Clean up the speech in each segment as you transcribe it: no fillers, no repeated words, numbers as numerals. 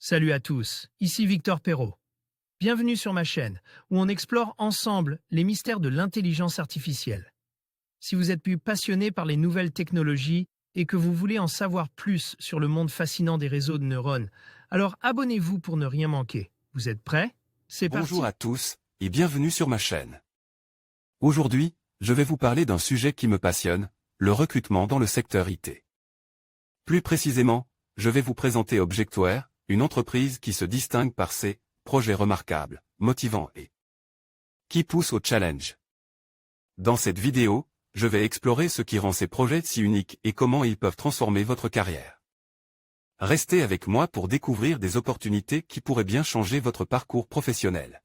Salut à tous, ici Victor Perrault. Bienvenue sur ma chaîne, où on explore ensemble les mystères de l'intelligence artificielle. Si vous êtes plus passionné par les nouvelles technologies et que vous voulez en savoir plus sur le monde fascinant des réseaux de neurones, alors abonnez-vous pour ne rien manquer. Vous êtes prêts? C'est parti. Bonjour à tous, et bienvenue sur ma chaîne. Aujourd'hui, je vais vous parler d'un sujet qui me passionne, le recrutement dans le secteur IT. Plus précisément, je vais vous présenter Objectware, une entreprise qui se distingue par ses projets remarquables, motivants et qui poussent au challenge. Dans cette vidéo, je vais explorer ce qui rend ces projets si uniques et comment ils peuvent transformer votre carrière. Restez avec moi pour découvrir des opportunités qui pourraient bien changer votre parcours professionnel.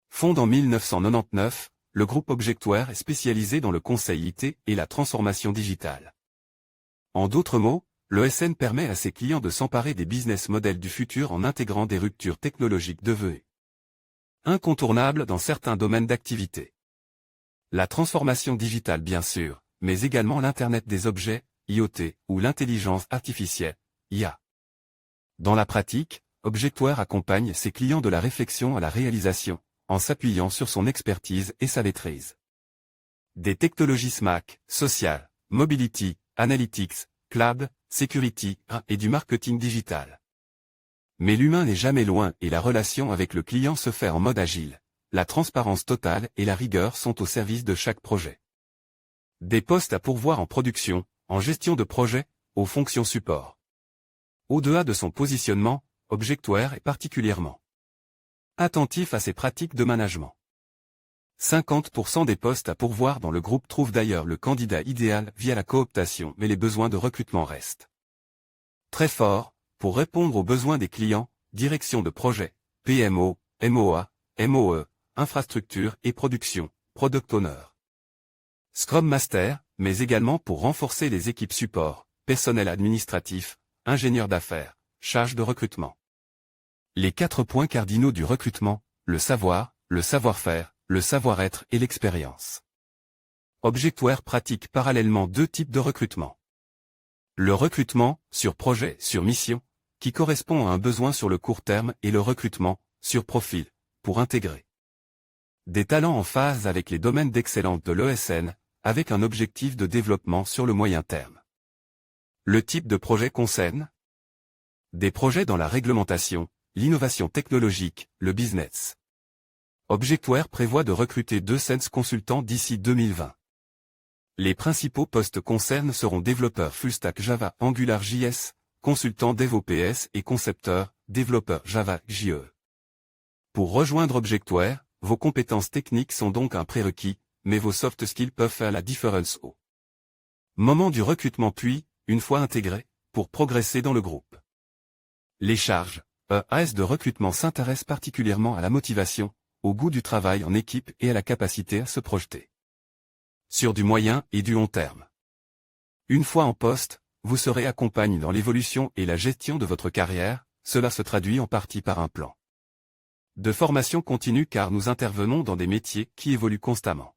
Fondé en 1999, le groupe Objectware est spécialisé dans le conseil IT et la transformation digitale. En d'autres mots, l'ESN permet à ses clients de s'emparer des business models du futur en intégrant des ruptures technologiques devenues incontournables dans certains domaines d'activité. La transformation digitale bien sûr, mais également l'Internet des objets, IoT, ou l'intelligence artificielle, IA. Dans la pratique, Objectware accompagne ses clients de la réflexion à la réalisation, en s'appuyant sur son expertise et sa maîtrise. Des technologies SMAC, Social, Mobility, Analytics, Cloud, Security, et du marketing digital. Mais l'humain n'est jamais loin et la relation avec le client se fait en mode agile. La transparence totale et la rigueur sont au service de chaque projet. Des postes à pourvoir en production, en gestion de projet, aux fonctions support. Au-delà de son positionnement, Objectware est particulièrement attentif à ses pratiques de management. 50% des postes à pourvoir dans le groupe trouvent d'ailleurs le candidat idéal via la cooptation, mais les besoins de recrutement restent très forts. Pour répondre aux besoins des clients, direction de projet, PMO, MOA, MOE, infrastructure et production, Product Owner, Scrum Master, mais également pour renforcer les équipes support, personnel administratif, ingénieur d'affaires, charge de recrutement. Les 4 points cardinaux du recrutement, le savoir, le savoir-faire, le savoir-être et l'expérience. Objectware pratique parallèlement 2 types de recrutement. Le recrutement, sur projet, sur mission, qui correspond à un besoin sur le court terme, et le recrutement, sur profil, pour intégrer des talents en phase avec les domaines d'excellence de l'ESN, avec un objectif de développement sur le moyen terme. Le type de projet concerne des projets dans la réglementation, l'innovation technologique, le business. Objectware prévoit de recruter 200 consultants d'ici 2020. Les principaux postes concernés seront développeurs full-stack Java AngularJS, consultant DevOps et concepteur, développeur Java JE. Pour rejoindre Objectware, vos compétences techniques sont donc un prérequis, mais vos soft skills peuvent faire la différence au moment du recrutement puis, une fois intégré, pour progresser dans le groupe. Les charges, EAS de recrutement s'intéressent particulièrement à la motivation, au goût du travail en équipe et à la capacité à se projeter sur du moyen et du long terme. Une fois en poste, vous serez accompagné dans l'évolution et la gestion de votre carrière, cela se traduit en partie par un plan de formation continue car nous intervenons dans des métiers qui évoluent constamment.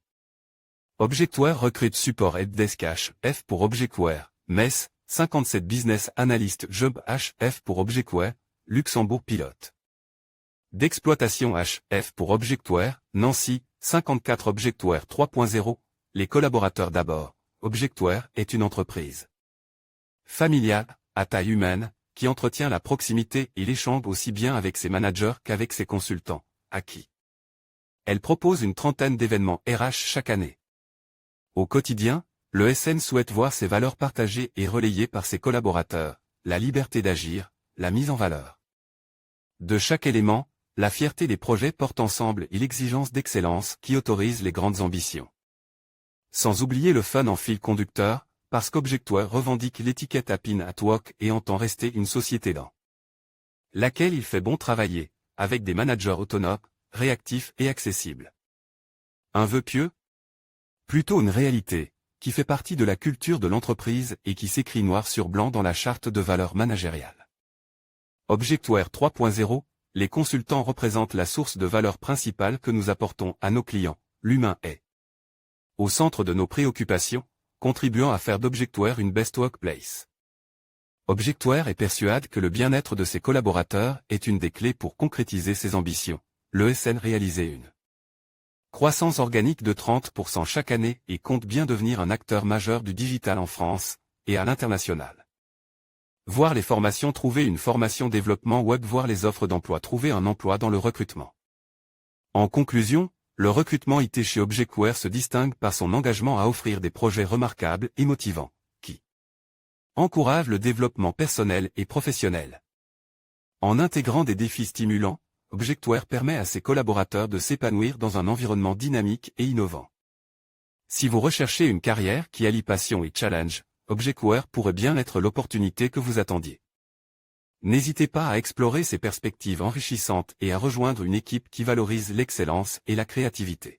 Objectware recrute support helpdesk HF pour Objectware, Metz, 57 business analyst job HF pour Objectware, Luxembourg pilote d'exploitation HF pour Objectware, Nancy, 54 Objectware 3.0, les collaborateurs d'abord. Objectware est une entreprise familiale, à taille humaine, qui entretient la proximité et l'échange aussi bien avec ses managers qu'avec ses consultants, à qui elle propose une trentaine d'événements RH chaque année. Au quotidien, l'ESN souhaite voir ses valeurs partagées et relayées par ses collaborateurs, la liberté d'agir, la mise en valeur de chaque élément, la fierté des projets portent ensemble et l'exigence d'excellence qui autorise les grandes ambitions. Sans oublier le fun en fil conducteur, parce qu'Objectware revendique l'étiquette Happy at Work et entend rester une société dans laquelle il fait bon travailler, avec des managers autonomes, réactifs et accessibles. Un vœu pieux? Plutôt une réalité, qui fait partie de la culture de l'entreprise et qui s'écrit noir sur blanc dans la charte de valeurs managériales. Objectware 3.0, les consultants représentent la source de valeur principale que nous apportons à nos clients, l'humain est au centre de nos préoccupations, contribuant à faire d'Objectware une best workplace. Objectware est persuade que le bien-être de ses collaborateurs est une des clés pour concrétiser ses ambitions. L'ESN réalisait une croissance organique de 30% chaque année et compte bien devenir un acteur majeur du digital en France et à l'international. Voir les formations, trouver une formation développement web, voir les offres d'emploi, trouver un emploi dans le recrutement. En conclusion, le recrutement IT chez Objectware se distingue par son engagement à offrir des projets remarquables et motivants, qui encouragent le développement personnel et professionnel. En intégrant des défis stimulants, Objectware permet à ses collaborateurs de s'épanouir dans un environnement dynamique et innovant. Si vous recherchez une carrière qui allie passion et challenge, Objectware pourrait bien être l'opportunité que vous attendiez. N'hésitez pas à explorer ces perspectives enrichissantes et à rejoindre une équipe qui valorise l'excellence et la créativité.